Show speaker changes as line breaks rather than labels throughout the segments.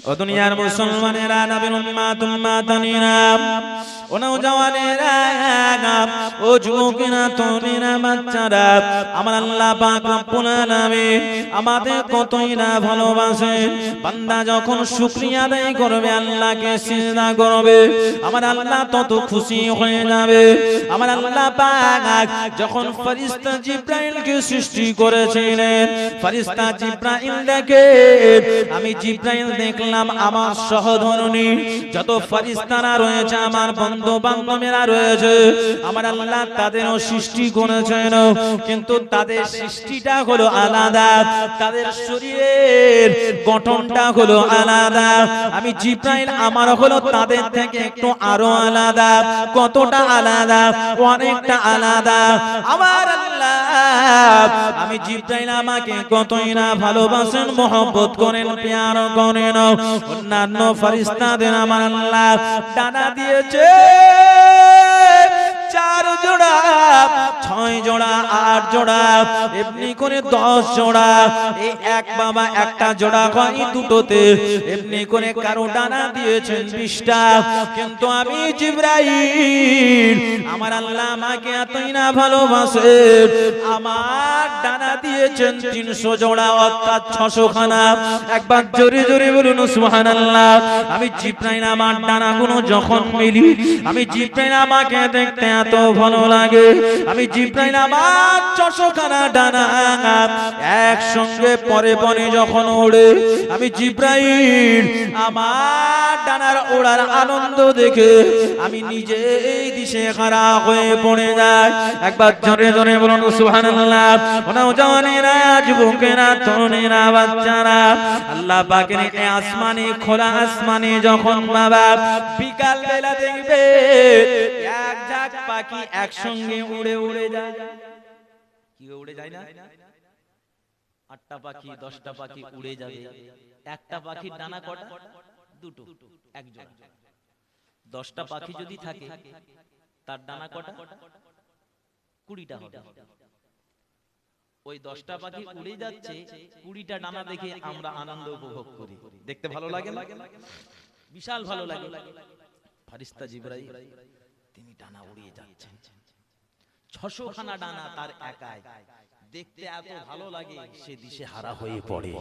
ও দুনিয়ার মুসলমানেরা, নবীর উম্মত উম্মাতানিরা, ও নওজওয়ানেরা, ও যুবকেরা, তরুণেরা, বাচ্চারা, আমার আল্লাহ পাক রব্বুল আলামিন আমাদের কতই না ভালোবাসেন। বান্দা যখন শুকরিয়া আদায় করবে, আল্লাহকে সিজদা করবে, আমার আল্লাহ তত খুশি হয়ে যাবে। আমার আল্লাহ পাক যখন ফেরেশতা জিবরাইলকে সৃষ্টি করেছিলেন, ফেরেশতা জিবরাইল দেখে, আমি জিবরাইল দেখলাম আমার সহধর্মী যত ফেরেশতারা রয়েছে, আমার বন্ধু বান্ধবেরা রয়েছে, আমার আল্লাহ তাদেরও সৃষ্টি করেছেন, কিন্তু তাদের সৃষ্টিটা হলো আলাদা, তাদের শরীরের গঠনটা হলো আলাদা। আমি জিবরাইল আমার হলো তাদের থেকে একটু আরো আলাদা। কতটা আলাদা? অনেকটা আলাদা। আমার আল্লাহ, আমি জিবরাইল আমাকে কতই না ভালোবাসেন, মহব্বত করেন, প্যার করেন। অন্যান্য ফেরেশতাদের আমার আল্লাহ ডানা দিয়েছে 4 জোড়া, 6 জোড়া, 8 জোড়া, এমনি করে 10 জোড়া। এই এক বাবা একটা জোড়া হয় দুটোতে, এমনি করে কারো ডানা দিয়েছেন 20টা। কিন্তু আমি জিবরাইল, আমার আল্লাহ আমাকে এতই না ভালোবাসেন, আমার ডানা দিয়েছেন 300 জোড়া, অর্থাৎ 600 খানা। একবার জোরে জোরে বলুন সুবহানাল্লাহ। আমি জিবরাইল আমার ডানাগুলো যখন মিলি, আমি জিবরাইল আমাকে দেখতে এত ভালো লাগে। আমি জিবরাইল আমার 600 খানা ডানা একসঙ্গে পরে পরে যখন ওড়ে, আমি জিবরাইল আমার ডানার ওড়ার আনন্দ দেখে আমি নিজে এই দিশে খাড়া হয়ে পড়ে যাই। একবার জোরে জোরে বলুন সুবহানাল্লাহ। নওজওয়ানেরা, যুবকেরা, তরুণেরা, বাচ্চারা, আল্লাহ পাকের এই আসমানে, খোলা আসমানে যখন বাবা বিকাল বেলা দেখবে এক ঝাঁক পাখি একসঙ্গে উড়ে উড়ে যায়। কি উড়ে যায় না? 8টা পাখি, 10টা পাখি উড়ে যাবে। একটা পাখির ডানা কটা? দুটো, এক জোড়া। 10টা পাখি যদি থাকে, তার ডানা কটা? 20টা হবে। ওই 10টা পাখি উড়ে যাচ্ছে, 20টা ডানা দেখে আমরা আনন্দ উপভোগ করি। দেখতে ভালো লাগে না? বিশাল ভালো লাগে। ফেরেশতা জিবরাইল তিনি ডানা উড়িয়ে যাচ্ছেন, 600 খানা ডানা তার একাই। দেখতে এত ভালো লাগে, সে দিশে হারা হয়ে পড়ে।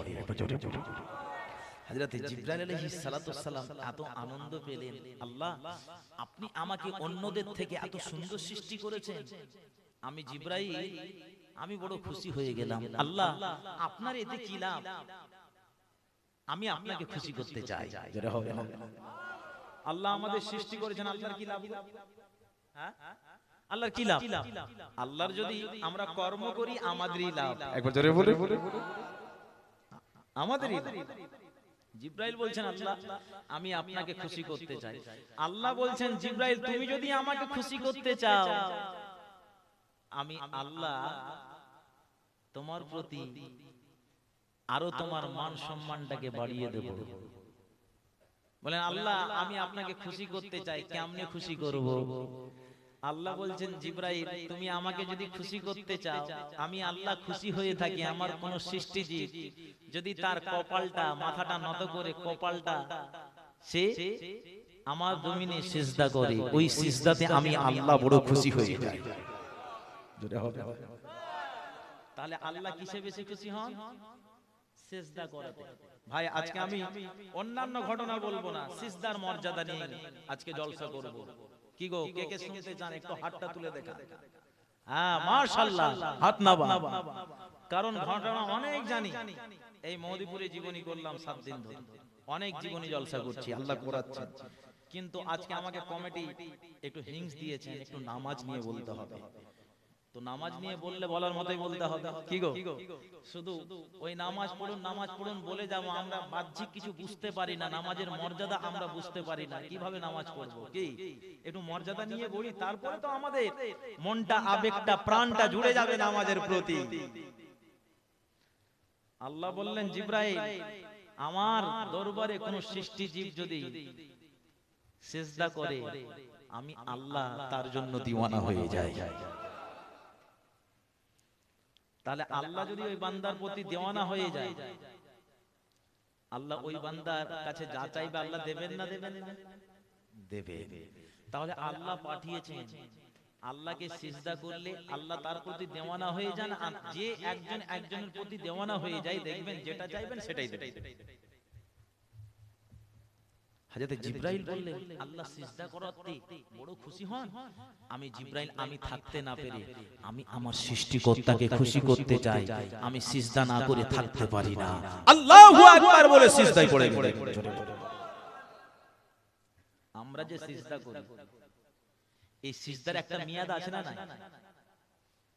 হযরত জিবরাইল আলাইহিস সালাতু সালাম এত আনন্দ পেলেন, আল্লাহ আপনি আমাকে অন্যদের থেকে এত সুন্দর সৃষ্টি করেছেন। আমি জিবরাইল, আমি বড় খুশি হয়ে গেলাম। আল্লাহ আপনার এতে কি লাভ? আমি আপনাকে খুশি করতে চাই। যেটা হবে আল্লাহ আমাদের সৃষ্টি করেছেন, আল্লাহর কি লাভ? হ্যাঁ, আল্লাহর কি লাভ? আল্লাহর যদি আমরা কর্ম করি আমাদেরই লাভ। একবার জোরে বলে, আমাদেরই লাভ। জিবরাইল বলছেন, আল্লাহ আমি আপনাকে খুশি করতে চাই। আল্লাহ বলছেন, জিবরাইল তুমি যদি আমাকে খুশি করতে চাও, আমি আল্লাহ তোমার প্রতি আরো তোমার মান সম্মানটাকে বাড়িয়ে দেব। বলেন, আল্লাহ আমি আপনাকে খুশি করতে চাই, কেমনে খুশি করব? আল্লাহ বলছেন, জিবরাইল তুমি আমাকে যদি খুশি করতে চাও, আমি আল্লাহ খুশি হয়ে থাকি, আমার কোন সৃষ্টিজীব যদি তার কপালটা, মাথাটা নত করে কপালটা সে আমার জমিনে সিজদা করে, ওই সিজদাতে আমি আল্লাহ বড় খুশি হয়ে যাই। তাহলে আল্লাহ কিসে বেশি খুশি হন? সিজদা করাতে। ভাই আজকে আমি অন্যান্য ঘটনা বলবো না, সিজদার মর্যাদা নিয়ে আজকে জলসা করব। কি গো, কে কে শুনতে চান? একটু হাতটা তুলে দেখা। হ্যাঁ মাশাআল্লাহ, হাত নাবা। কারণ ঘটনা অনেক জানি। এই মহদীপুরে জীবনী করলাম 7 দিন ধরে, অনেক জীবনী জলসা করছি, আল্লাহ করাচ্ছেন। কিন্তু আজকে আমাকে কমিটি একটু হিংস দিয়েছেন, একটু নামাজ নিয়ে বলতে হবে। তো নামাজ নিয়ে বললে বলার মতোই বলতে হবে। কি গো, শুধু ওই নামাজ পড়ুন বলে যাবো, আমরা বাহ্যিক কিছু বুঝতে পারি না, নামাজের মর্যাদা আমরা বুঝতে পারি না, কিভাবে নামাজ পড়বো? কি একটু মর্যাদা নিয়ে বলি, তারপরে তো আমাদের মনটা, আবেগটা, প্রাণটা জুড়ে যাবে নামাজের প্রতি। আল্লাহ বললেন, জিবরাইল আমার দরবারে কোন সৃষ্টি জীব যদি সিজদা করে, আমি আল্লাহ তার জন্য দিওয়ানা হয়ে যাই। তাহলে আল্লাহ যদি ওই বান্দার প্রতি দেওয়ানা হয়ে যায়, আল্লাহ ওই বান্দার কাছে যা চাইবে আল্লাহ দেবেন না দেবেন না? দেবে। তাহলে আল্লাহ পাঠিয়েছেন, আল্লাহকে সিজদা করলে আল্লাহ তার প্রতি দেওয়ানা হয়ে যান, আর যে একজন একজনের প্রতি দেওয়ানা হয়ে যায় দেখবেন যেটা চাইবেন সেটাই দেবেন। হযরত জিবরাইল বললেন আল্লাহ সিজদা করাতে বড় খুশি হন। আমি জিবরাইল আমি থাকতে না পেরে আমি আমার সৃষ্টিকর্তাকে খুশি করতে চাই, আমি সিজদা না করে থাকতে পারি না। আল্লাহু আকবার বলে সিজদায় পড়ে গেলেন। আমরা যে সিজদা করি এই সিজদার একটা মেয়াদ আছে না নাই?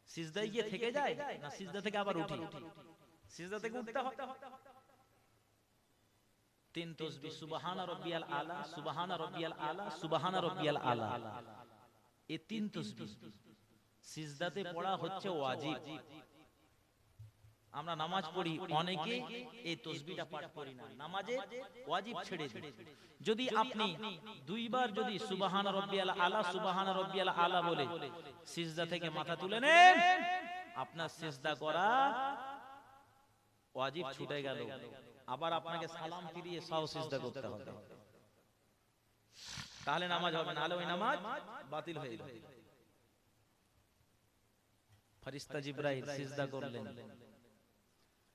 সিজদায় গিয়ে থেকে যায় না সিজদা থেকে আবার উঠি? সিজদা থেকে উঠতে হয়। তিন তাসবিহ সুবহান রাব্বিয়াল আলা, সুবহান রাব্বিয়াল আলা, সুবহান রাব্বিয়াল আলা, এই তিন তাসবিহ সিজদাতে পড়া হচ্ছে ওয়াজিব। আমরা নামাজ পড়ি, অনেকে এই তাসবিহটা পাঠ করি না, নামাজে ওয়াজিব ছেড়ে দিই। যদি আপনি দুইবার যদি সুবহান রাব্বিয়াল আলা, সুবহান রাব্বিয়াল আলা বলে সিজদা থেকে মাথা তুলে নেন, আপনার সিজদা করা ওয়াজিব ছুটে গেল। আবার আপনাকে সালাম ফিরিয়ে সাও সিজদা করতে হবে, তাহলে নামাজ হবে, না হলে ওই নামাজ বাতিল হয়ে যাবে। ফেরেশতা জিবরাইল সিজদা করলেন।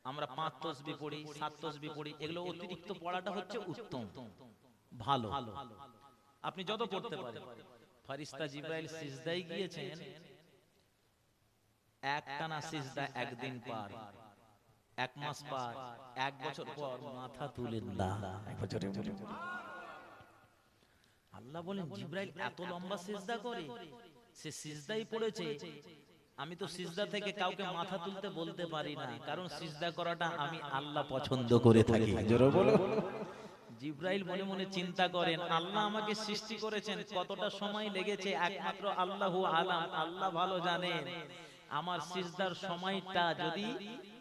আমরা 5 তাসবিহ পড়ি, 7 তাসবিহ পড়ি, এগুলো অতিরিক্ত পড়াটা হচ্ছে উত্তম, ভালো, আপনি যত পড়তে পারেন। ফেরেশতা জিবরাইল সিজদায় গিয়েছেন, একটানা সিজদা, একদিন পার, 1 মাস পার, 1 বছর পর মাথা তুলেন না। আল্লাহ বলেন জিবরাইল এত লম্বা সিজদা করে, সে সিজদাই পড়েছে। আমি তো সিজদা থেকে কাউকে মাথা তুলতে বলতে পারি না, কারণ সিজদা করাটা আমি আল্লাহ পছন্দ করে থাকি। জোরে বলো। জিবরাইল মনে মনে চিন্তা করেন, আল্লাহ আমাকে সৃষ্টি করেছেন, কতটা সময় লেগেছে একমাত্র আল্লাহু আলাম, আল্লাহ ভালো জানেন। আমার সিজদার সময়টা যদি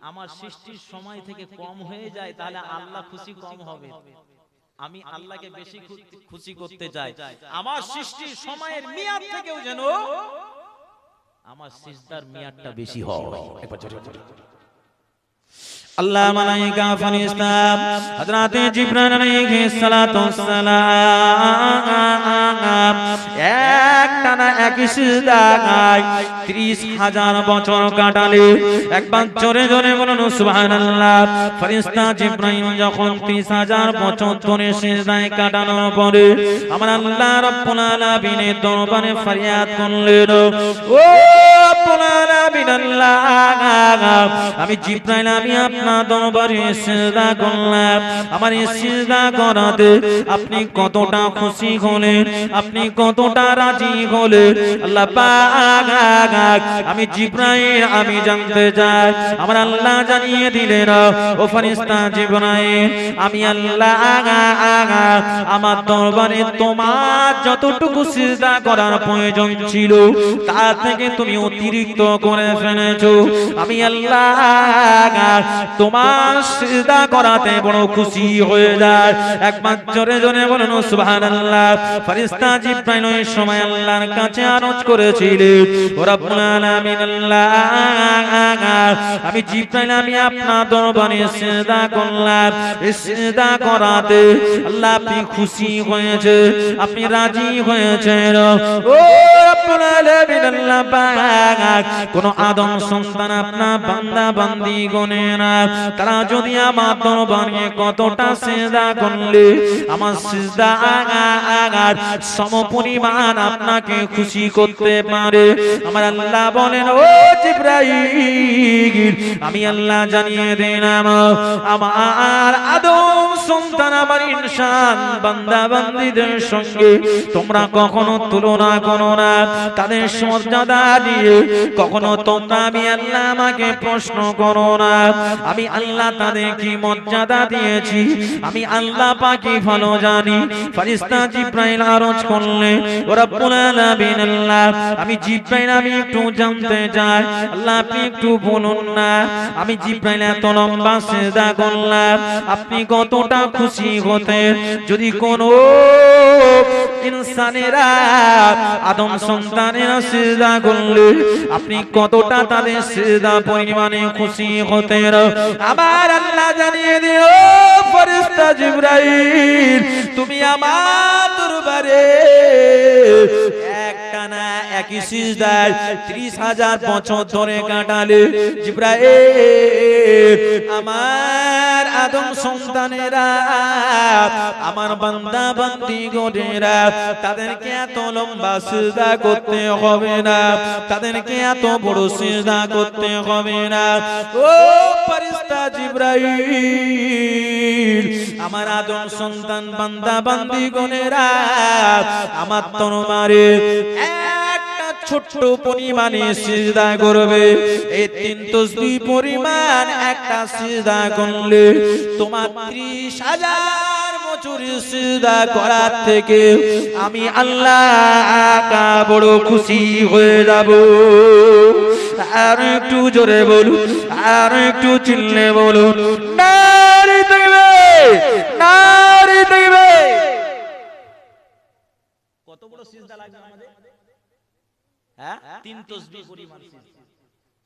আমার সৃষ্টির সময় থেকে কম হয়ে যায় তাহলে আল্লাহ খুশি কম হবে। আমি আল্লাহকে বেশি খুশি করতে চাই, আমার সৃষ্টির সময়ের মেয়াদ থেকেও যেন আমার সিজদার মেয়াদটা বেশি হয়। আল্লাহ মালাইকা ফেরেশতা হযরত জিবরাইল আলাইহিস সালাতু ওয়াস সালাম একটানা একই সিজদায় 30,000 বছর কাটালে। একবার জোরে জোরে বলুন সুবহানাল্লাহ। ফেরেশতা জিবরাইল যখন 30,000 বছর ধরে সিজদায় কাটানোর পরে আমার আল্লাহ রাব্বুল আলামিনের দরবারে ফরিয়াদ করলেন, ও রাব্বুল আলামিন আল্লাহ, আমি জিবরাইল আমি আপনার দরবারে সিজদা করলাম, আমার এই সিজদা করাতে আপনি কতটা খুশি হলেন, আপনি কতটা রাজি হলেন আল্লাহ পাক। আমি জিবরাইল আমি জানতে চাই। আমার আল্লাহ জানিয়ে দিলেন, ও ফেরেশতা জিবরাইল, আমি আল্লাহ আমার দরবারে তোমার যতটুকু সিজদা করার প্রয়োজন ছিল তার থেকে তুমি অতিরিক্ত করে ফেলেছো। আমি আল্লাহ তোমার সিজদা করাতে বড় খুশি হয়ে যায়। একবার জোরে জোরে বলুন সুবহানাল্লাহ। ফেরেশতা জিবরাইল ওই সময় আল্লাহর কাছে আরজ করেছিলেন, ও রব্বুল আলামিন আল্লাহ, আমি জিবরাইল আমি আপনার দরবারে সিজদা করলাম, এই সিজদা করাতে আল্লাহ আপনি খুশি হয়েছে, আপনি রাজি হয়েছেন। ও রব্বুল আলামিন আল্লাহ পাক, কোন আদম সন্তান আপনার বান্দা বান্দি গনে না, তারা যদি আমার দরবারে কতটা সিজদা করলে আমার সিজদা সমপরিমাণ আপনাকে খুশি করতে পারে। আমার আল্লাহ বলেন, ও জিবরাইল, আমি আল্লাহ জানিয়ে দিলাম আমার আদম সন্তান আমার ইনসান বান্দা বান্দীদের সঙ্গে তোমরা কখনো তুলনা করো না, তাদের মর্যাদা দিয়ে কখনো তোমরা আমি আল্লাহ আমাকে প্রশ্ন করো না। আমি আল্লাহ তাদের কি মর্যাদা দিয়েছি আমি আল্লাহ পাকি ভালো জানি। ফেরেশতা জিবরাইল আরজ করলে, ও রব্বুল আলামিন আল্লাহ, আমি জিবরাইল আমি একটু জানতে চাই, আল্লাহ আপনি একটু বলুন না, আমি জিবরাইল এত লম্বা সিজদা করলাম আপনি কতটা খুশি হতেন যদি কোন ইনসানেরা আদম সন্তানেরা সিজদা করলে আপনি কতটা তাদের সিজদা পরিমাণে খুশি হতেন। আবার আল্লাহ জানিয়ে দিও ফেরেশতা জিবরাইল তুমি আমার দরবারে একটানা একই সিজদায় 30,000 বছর ধরে কাটালে জিবরাইল আমার আদম সন্তানেরা আমার বান্দা বান্দীগণেরা তাদেরকে এত লম্বা সিজদা করতে হবে না, তাদেরকে এত বড় সিজদা করতে হবে না। ও ফেরেশতা জিবরাইল আমার আদম সন্তান বান্দা বান্দীগণেরা আমার তরবারে একটা ছোট্ট পরিমাণে সিজদা করবে। এই 3 তাসবিহ পরিমাণ একটা সিজদা করলে তোমার 30,000 বছর সিজদা করার থেকে আমি আল্লাহ বড় খুশি হয়ে যাব। আর একটু জোরে বলুন, আর একটু চিল্লে বলুন নারে তাকবীর, নারে তাকবীর। কত বড় সিজদা লাগবে আমাদের? হ্যাঁ 3 তাসবিহ পরিমাণ সিজদা।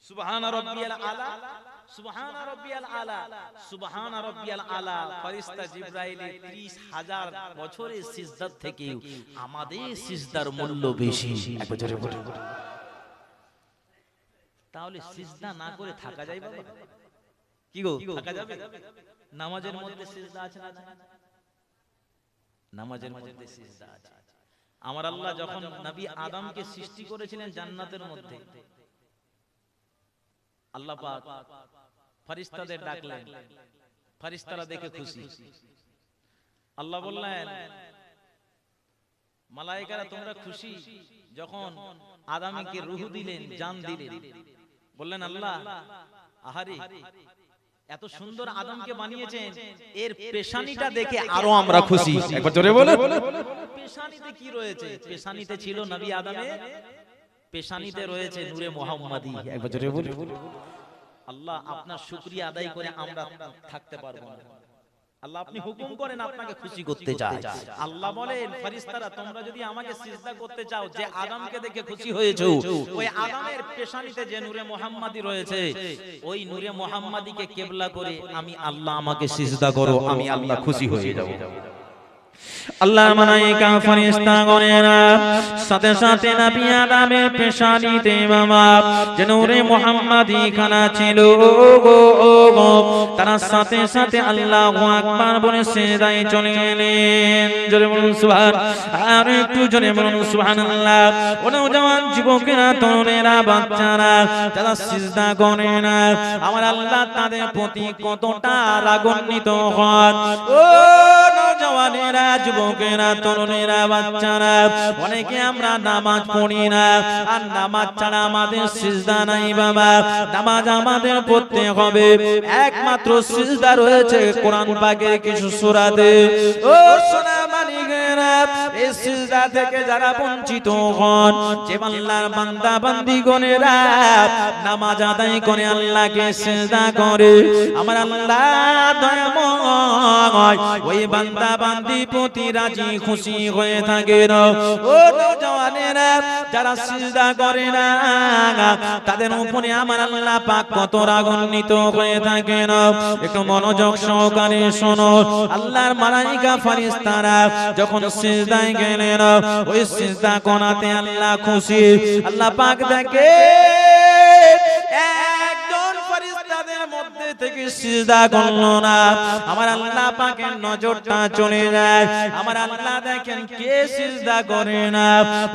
সুবহান রাব্বিয়াল আলা, সুবহান রাব্বিয়াল আলা, সুবহান রাব্বিয়াল আলা। ফেরেশতা জিবরাইলের 30,000 বছরের সিজদার থেকে আমাদের সিজদার মূল্য বেশি। একবার জোরে বলুন। তাহলে সিজদা না করে থাকা যায় বাবা? কি গো থাকা যাবে? নামাজের মধ্যে সিজদা আছে না? নামাজের মধ্যে সিজদা আছে। আমার আল্লাহ যখন নবী আদমকে সৃষ্টি করেছিলেন জান্নাতের মধ্যে, আল্লাহ পাক ফেরেশতাদের ডাকলেন, ফেরেশতারা দেখে খুশি। আল্লাহ বললেন মালায়েকারা তোমরা খুশি যখন আদমকে রূহ দিলেন, জান দিলেন। বললেন আল্লাহ আহারে এত সুন্দর আদমকে বানিয়েছেন, এর পেশানিটা দেখে আরো আমরা খুশি। একবার জোরে বলুন পেশানিতে কি রয়েছে? পেশানিতে ছিল নবী আদমের, পেশানিতে রয়েছে নূরে মুহাম্মাদি। একবার জোরে বলুন আল্লাহ আপনার শুকরিয়া আদায় করে আমরা থাকতে পারবো না। আল্লাহ আপনি হুকুম করেন আপনাকে খুশি করতে চাই। আল্লাহ বলেন ফেরেশতারা তোমরা যদি আমাকে সিজদা করতে চাও, যে আদমকে দেখে খুশি হয়েছো, ওই আদমের পেশানিতে যে নূরে মুহাম্মাদি রয়েছে, ওই নূরে মুহাম্মাদিকে কিবলা করে আমি আল্লাহ আমাকে সিজদা করো, আমি আল্লাহ খুশি হয়ে যাব। আল্লাহর মালায়েকা ফেরেশতা গণেরা সাথে সাথে নবী আদমের পেশানিতে বাবা যে নূরে মুহাম্মাদি খানা ছিল গো, তার সাথে সাথে আল্লাহু আকবার বলে সিজদায় চলে গেলেন। জোরে বলুন সুবহান, আর একটু জোরে বলুন সুবহানাল্লাহ। ও নওজওয়ান যুবকেরা, তরুণেরা, বাচ্চারা যারা সিজদা করে না, আমার আল্লাহ তাদের প্রতি কতটা রাগান্বিত হন। ও নওজওয়ানেরা, যুবকেরা, তরুণেরা, বাচ্চারা, অনেকে আমরা নামাজ পড়ি না, আর নামাজ ছাড়া আমাদের সিজদা নাই বাবা। নামাজ আমাদের পড়তে হবে, একমাত্র সিজদা রয়েছে কোরআন পাকের কিছু সূরাতে। ও সোনা মানিকেরা, এই সিজদা থেকে যারা বঞ্চিত হন, যে আল্লাহর বান্দা বান্দীগণেরা নামাজ আদায় করে আল্লাহকে সিজদা করে, আমার আল্লাহ দয়াময় ওই বান্দা বান্দি প্রতি রাজি খুশি হয়ে থাকে। ও নওজওয়ানেরা, যারা সিজদা করে না তাদের উপরে আমার আল্লাহ পাক কত রাগান্বিত হয়ে থাকেন। একটু মনোযোগ সহকারে শোনো। আল্লাহর মালায়েকা ফেরেশতারা যখন সিজদায় গেলেন, ওই সিজদা করাতে আল্লাহ খুশি। আল্লাহ পাক দেখে একজন ফেরেশতাদের মধ্যে থেকে সিজদা করলো না, আমার আল্লাহ পাকের নজরটা চলে যায়। আমার আল্লাহ দেখেন কে সিজদা করে না,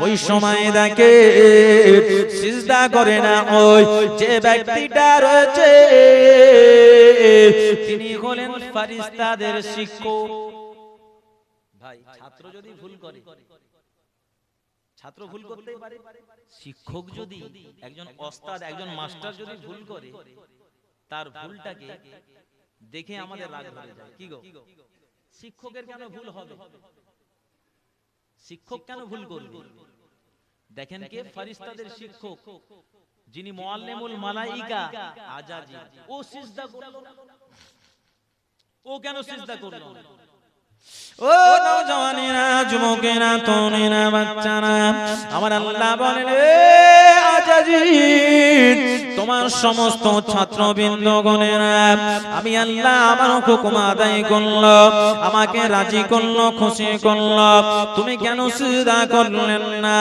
ওই সময় দেখে সিজদা করে না ওই যে ব্যক্তিটা রয়েছে, তিনি হলেন ফেরেশতাদের শিক্ষক। ভাই ছাত্র যদি ভুল করে, ছাত্র ভুল করতেই পারে, শিক্ষক যদি একজন ওস্তাদ একজন মাস্টার যদি ভুল করে, তার ভুলটাকে দেখে আমাদের রাগ ধরে যায়। কি গো, শিক্ষকের কেন ভুল হবে? শিক্ষক কেন ভুল করবে? দেখেন কে ফেরেশতাদের শিক্ষক, যিনি মুআল্লিমুল মালায়েকা আজাজি, ও সিজদা করলো না। ও কেন সিজদা করলো না? ও নওজওয়ানেরা, যুবকেরা, তরুণেরা, বাচ্চারা, আমার আল্লাহ বলেন আজাজিদ তোমার সমস্ত ছাত্রবৃন্দগণেরা আমি আল্লাহ আমার হুকুম আদায় করলো, আমাকে রাজি করলো, খুশি করলো, তুমি কেন সিজদা করলেন না?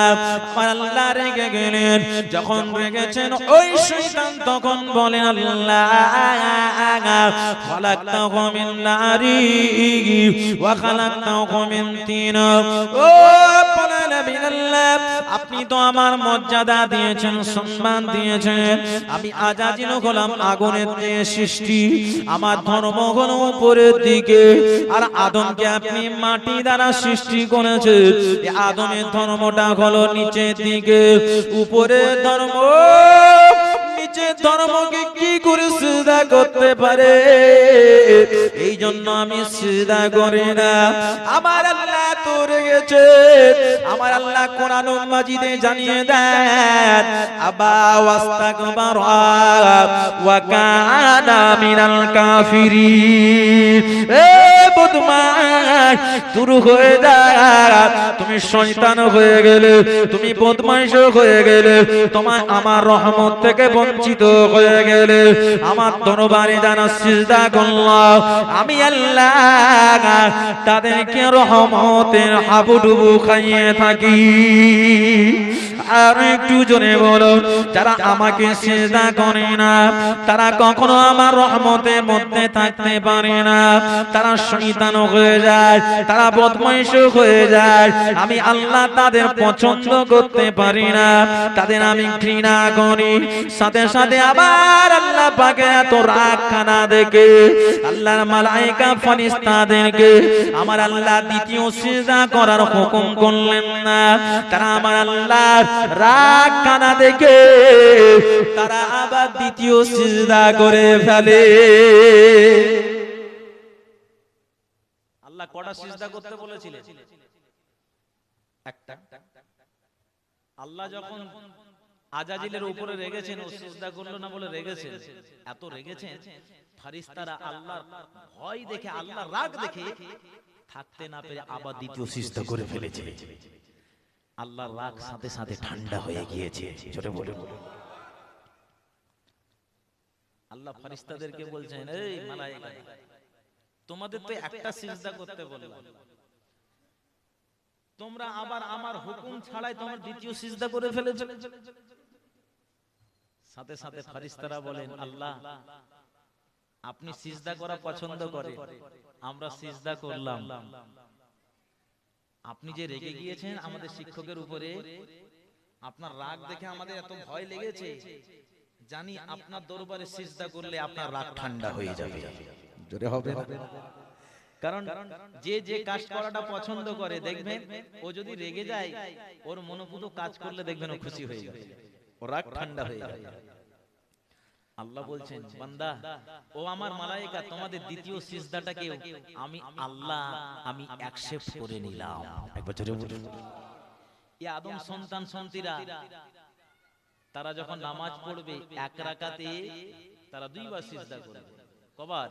আমার আল্লাহ রেগে গেলেন। যখন রেগেছেন ওই শয়তান তখন বলেন আল্লাহ খালাকতাহু মিন নারি ওয়া খালাকতাহু মিন তিন। ও আল্লাহ আপনি তো আমার মর্যাদা দিয়েছেন, সম্মান দিয়েছেন, আমি আজাজিল হলাম আগুনের দিয়ে সৃষ্টি, আমার ধর্ম হলো উপরের দিকে, আর আদমকে আপনি মাটি দ্বারা সৃষ্টি করেছেন, আদমের ধর্মটা হলো নিচের দিকে, উপরের ধর্ম নিচের ধর্মকে কি করে সিজদা করতে পারে? এই জন্য আমি সিজদা করি না। আমার আল্লাহ তো রেগেছে। আমার আল্লাহ কোরআন মাজিদে জানিয়ে দেন আবা ওয়াস্তাকবারা ওয়া কানা মিনাল কাফিরিন। এ বদমাশ দূর হয়ে যা, তুমি শয়তান হয়ে গেলে, তুমি বদমাশ হয়ে গেলে, তোমার আমার রহমত থেকে বঞ্চিত হয়ে গেলে, আমার দরবারে যারা সিজদা করলো আমি আল্লাহ তাদেরকে রহমতের হাবুডুবু খাইয়ে থাকি। আর একটু জোরে বলো, যারা আমাকে সিজদা করে না তারা কখনো আমার রহমতের মধ্যে থাকতে পারে না, তারা শয়তান হয়ে যায়, তারা বদমাইশ হয়ে যায়। আমি আল্লাহ তাদের পছন্দ করতে পারি না, তাদের আমি ঘৃণা করি। সাথে সাথে আবার আল্লাহ পাকের এত রাগ খানা দেখে আল্লাহর মালায়েকা ফেরেশতাদেরকে আমার আল্লাহ দ্বিতীয় সিজদা করার হুকুম করলেন না। তারা আমার আল্লাহর রাগ খানা দেখে তারা আবার দ্বিতীয় সিজদা করে ফেলে। আল্লাহ কটা সিজদা করতে বলেছিলেন? একটা। আল্লাহ যখন আজাজিলের উপরে রেগেছেন, ও সিজদা করলো না বলে রেগেছেন, এত রেগেছেন ফেরেশতারা আল্লাহর ভয় দেখে, আল্লাহর রাগ দেখে থাকতে না পেরে আবার দ্বিতীয় সিজদা করে ফেলেছে। আল্লাহর রাগ সাথে সাথে ঠান্ডা হয়ে গিয়েছে। জোরে বলুন। আল্লাহ ফেরেশতাদেরকে বলছেন, এই মালায়েকা তোমাদের তো একটা সিজদা করতে বললাম, তোমরা আবার আমার হুকুম ছাড়াই তোমরা দ্বিতীয় সিজদা করে ফেলেছো। সাথে সাথে ফেরেশতারা বলেন, আল্লাহ আপনি সিজদা করা পছন্দ করেন, আমরা সিজদা করলাম, আপনি যে রেগে গিয়েছেন আমাদের শিক্ষকের উপরে, আপনার রাগ দেখে আমাদের এত ভয় লেগেছে, জানি আপনার দরবারে সিজদা করলে আপনার রাগ ঠান্ডা হয়ে যাবে। জোরে হবে না? কারণ যে যে কাজ করাটা পছন্দ করে দেখবেন ও যদি রেগে যায়, ওর মনোপুত কাজ করলে দেখবেন ও খুশি হয়ে যাবে, ও রাগ ঠান্ডা হয়ে যাবে। আল্লাহ বলছেন, বান্দা ও আমার মালায়েকা তোমাদের দ্বিতীয় সিজদাটাকে আমি আল্লাহ আমি অ্যাকসেপ্ট করে নিলাম। একবার জোরে বলুন। এই আদম সন্তান সন্তিরা তারা যখন নামাজ পড়বে এক রাকাতে তারা দুইবার সিজদা করবে। কবার?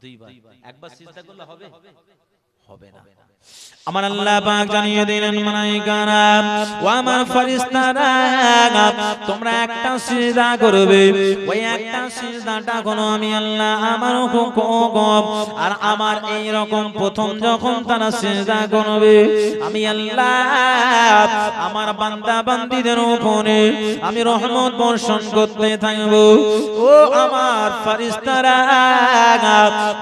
দুইবার। একবার সিজদা করলে হবে? হবে না। আমার আল্লাহ পাক জানিয়ে দিলেন মালায়েকারা ও আমার ফেরেশতারা তোমরা একটা সিজদা করবে, ওই একটা সিজদাটা কোন আমি আল্লাহ আমার হুকুম। আর আমার এই রকম প্রথম যখন তারা সিজদা করবে আমি আল্লাহ আমার বান্দা বান্দীদের উপরে আমি রহমত বর্ষণ করতে থাকব। ও আমার ফেরেশতারা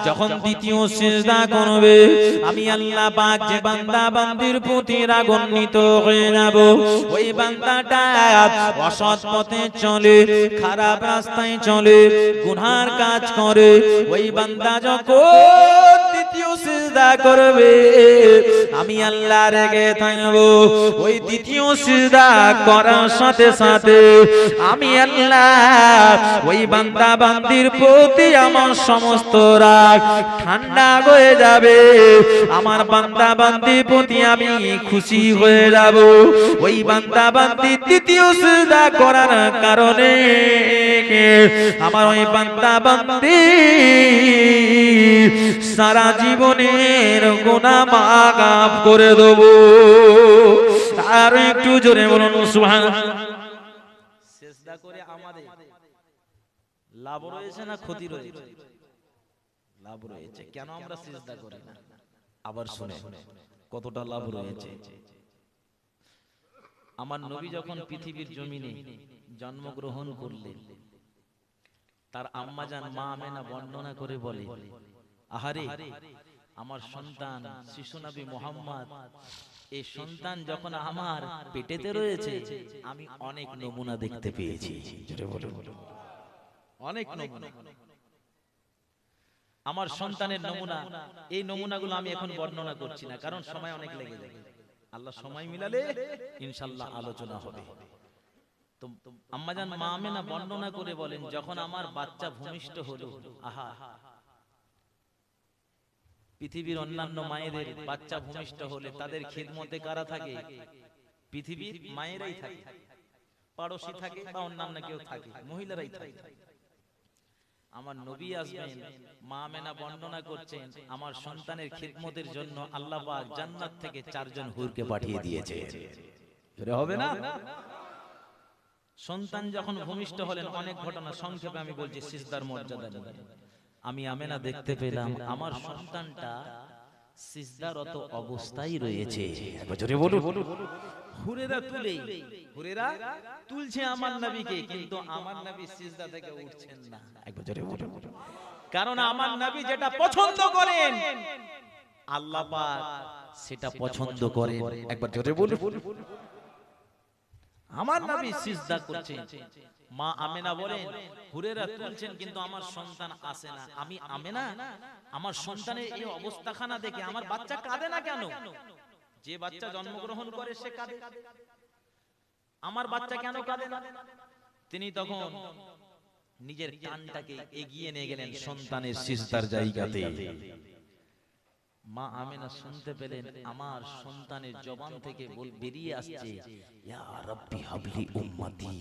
যখন দ্বিতীয় সিজদা করবে আমি আল্লাহ পাক যে বান্দা বান্দির প্রতি রাগান্বিত হয়ে যাব, ওই বান্দাটা অসৎ পথে চলে, খারাপ রাস্তায় চলে, গুনার কাজ করে, ওই বান্দা যখন দ্বিতীয় সিজদা করবে আমি আল্লাহ রেগে থাকব। ওই দ্বিতীয় সিজদা করার সাথে সাথে আমি আল্লাহ ওই বান্দা বান্দির প্রতি আমার সমস্ত রাগ ঠান্ডা হয়ে যাবে। আমার বান্দা বান্দির প্রতি আমি খুশি হয়ে যাব। ওই বান্দা বান্দি দ্বিতীয় সিজদা করার কারণে রেখে আমার ওই বান্দা বান্দি সারা জীবনের গুনাহ মাফ করে দেব। আর একটু জোরে বলুন সুবহানাল্লাহ। সিজদা করে আমাদের লাভ রয়েছে না ক্ষতি রয়েছে? লাভ রয়েছে। কেন আমরা সিজদা করি না? আবার শুনে কতটা লাভ রয়েছে। আমার নবী যখন পৃথিবীর জমিনে জন্মগ্রহণ করলেন, তার আম্মাজান মা আমেনা বর্ণনা করে বলে, আহারে আমার সন্তান শিশু নবী মুহাম্মদ, এই সন্তান যখন আমার পেটেতে রয়েছে আমি অনেক নমুনা দেখতে পেয়েছি। জোরে বলো, অনেক নমুনা। আমার সন্তানের নমুনা, এই নমুনাগুলো আমি এখন বর্ণনা করছি না, কারণ সময় অনেক লেগে যাবে। আল্লাহ সময় মিলালে ইনশাআল্লাহ আলোচনা হবে। তো আম্মাজান মা আমেনা বর্ণনা করে বলেন, যখন আমার বাচ্চা ভূমিষ্ঠ হলো, আহা, পৃথিবীর অন্যান্য মায়েদের বাচ্চা ভূমিষ্ঠ হলে তাদের খিদমতে কারা থাকে? পৃথিবীর মায়েরাই থাকে, পাড়োশী থাকে বা অন্যান্য কেউ থাকে, মহিলারাই থাকে। আমার নবী আসবেন, মা আমেনা বর্ণনা করছেন, আমার সন্তানের খিদমতের জন্য আল্লাহ পাক জান্নাত থেকে 4 জন হুরকে পাঠিয়ে দিয়েছে। এটা হবে না? সন্তান যখন ভূমিষ্ঠ হলেন, অনেক ঘটনা সংক্ষেপে আমি বলছি সিজদার মর্যাদা নিয়ে। আমি আমেনা দেখতে পেলাম আমার সন্তানটা সিজদারত অবস্থায় রয়েছে। একবার জোরে বলুন। হুরেরা তুলছে আমার নবীকে, কিন্তু আমার নবী সিজদা থেকে উঠছেন না। একবার জোরে বলুন। কারণ আমার নবী যেটা পছন্দ করেন আল্লাহ পাক সেটা পছন্দ করেন। একবার জোরে বলুন। আমার নবী সিজদা করছেন, মা আমেনা বলেন হুরেরা তুলছেন কিন্তু আমার সন্তান আসে না। আমি আমেনা আমার সন্তানের এই অবস্থাখানা দেখে আমার বাচ্চা কাঁদে না কেন? যে বাচ্চা জন্মগ্রহণ করে সে কাঁদে, আমার বাচ্চা কেন কাঁদে না? তিনি তখন নিজের কানটাকে এগিয়ে নিয়ে গেলেন সন্তানের সিজদার জায়গাতে। মা আমেনা শুনতে পেলেন আমার সন্তানের জবান থেকে বেরিয়ে আসছে, ইয়া রাব্বি হাবলি উম্মতি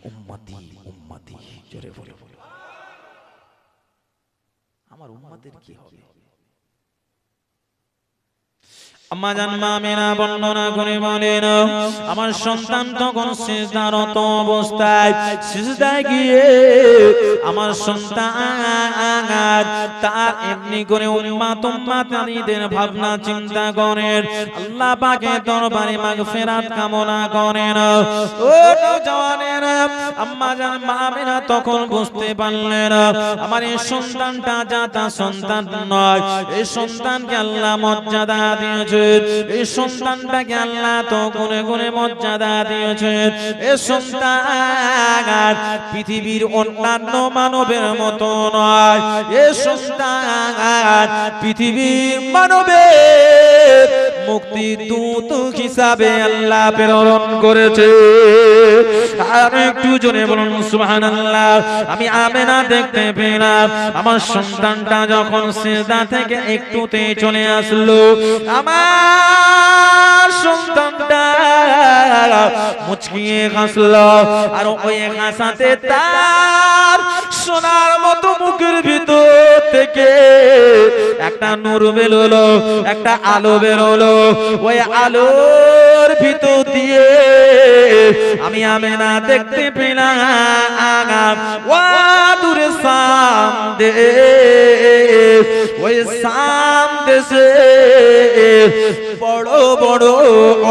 উম্মতি উম্মতি। জোরে বলে আমার উম্মতের কি হবে? আম্মাজান মা আমেনা বর্ণনা করে বলেন, আমার সন্তান তখন সিজদারত অবস্থায় সিজদায় গিয়ে আমার সন্তান তার এমনি করে উম্মাত উম্মাতানিদের ভাবনা চিন্তা করেন, আল্লাহ পাকের দরবারে মাগফিরাত কামনা করেন। ও নওজওয়ানেরা, আম্মাজান মা আমেনা তখন বুঝতে পারলেন আমার এই সন্তানটা জাতা সন্তান নয়, এই সন্তানকে আল্লাহ মর্যাদা দিয়েছে, এই সন্তানটাকে আল্লাহ তো গুণে গুণে মর্যাদা দিয়েছেন। এই সন্তান পৃথিবীর অন্যান্য মানবের মতো নয়, এই সন্তান পৃথিবীর মানবের মুক্তি দূত হিসাবে আল্লাহ প্রেরণ করেছে। আর একটু জোরে বলুন সুবহানাল্লাহ। আমি আমেনা দেখতে পেলাম আমার সন্তানটা যখন সিজদা থেকে একটুতে চলে আসলো, আমার সন্তানটা মুচকিয়ে হাসলো, আর ওই হাসাতে তার সোনার মতো মুখের ভিতর থেকে একটা নূর বেরোলো, একটা আলো বেরোলো। ওই আলোর ভিতর দিয়ে আমি আমেনা দেখতে পেলাম ওয়াদুর সামদে, ওই সামদেশে বড় বড়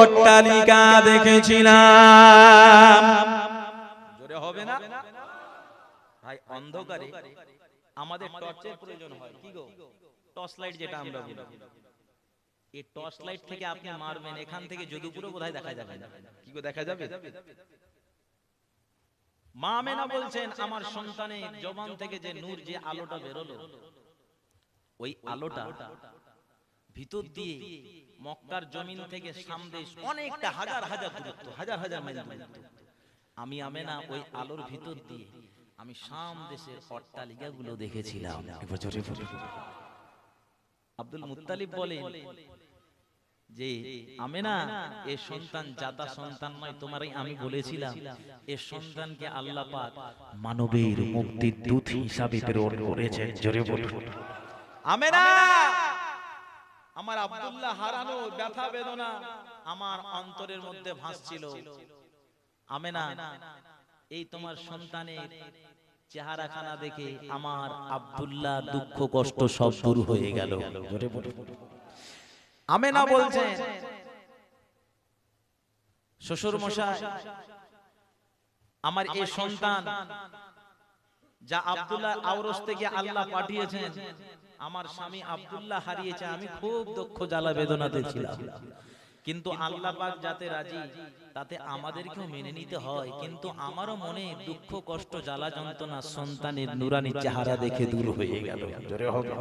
অট্টালিকা দেখেছিলাম। জোরে হবে না ভাই? অন্ধকারে আমাদের টর্চের প্রয়োজন হয়, কি গো? টর্চ লাইট যেটা আমরা বলি, এই টর্চ লাইট থেকে আপনি মারবেন, এখান থেকে যদুপুরও বোধহয় দেখা যাবে না। কি গো, দেখা যাবে? মা আমেনা বলছেন আমার সন্তানের জবান থেকে যে নূর, যে আলোটা বেরোলো, ওই আলোটা ভিতর দিয়ে মক্কার জমিন থেকে সামদেশ অনেকটা হাজার হাজার দূরত্ব, হাজার হাজার মাইল দূরত্ব। আমি আমেনা ওই আলোর ভিতর দিয়ে আমি সামদেশের অট্টালিকাগুলো দেখেছিলাম। আব্দুল মুত্তালিব বলেন যে আমেনা এই সন্তান জাতা সন্তান নয়, তোমারই আমি বলেছিলাম এই সন্তানকে আল্লাহ পাক মানবের মুক্তির দূত হিসাবে প্রেরণ করেছেন। জোরে বলুন আমেনা। আমার আব্দুল্লাহ হারানো ব্যথা বেদনা আমার অন্তরের মধ্যে ভাসছিল। আমেনা, এই তোমার সন্তানের চেহারাখানা দেখে আমার আব্দুল্লাহ দুঃখ কষ্ট সব দূর হয়ে গেল। জোরে বলুন। আমেনা বলছেন, শ্বশুর মশাই, আমার এই সন্তান যা আব্দুল্লাহ আওরস থেকে আল্লাহ পাঠিয়েছেন, আমার স্বামী আব্দুল্লাহ হারিয়েছে, আমি খুব দুঃখ জ্বালা বেদনাতে ছিলাম, কিন্তু আল্লাহ পাক যাতে রাজি তাতে আমাদেরকেও মেনে নিতে হয়। কিন্তু আমারও মনে দুঃখ কষ্ট জ্বালা যন্ত্রণা সন্তানের নুরানি চেহারা দেখে দূর হয়ে গেল। জোরে হবে।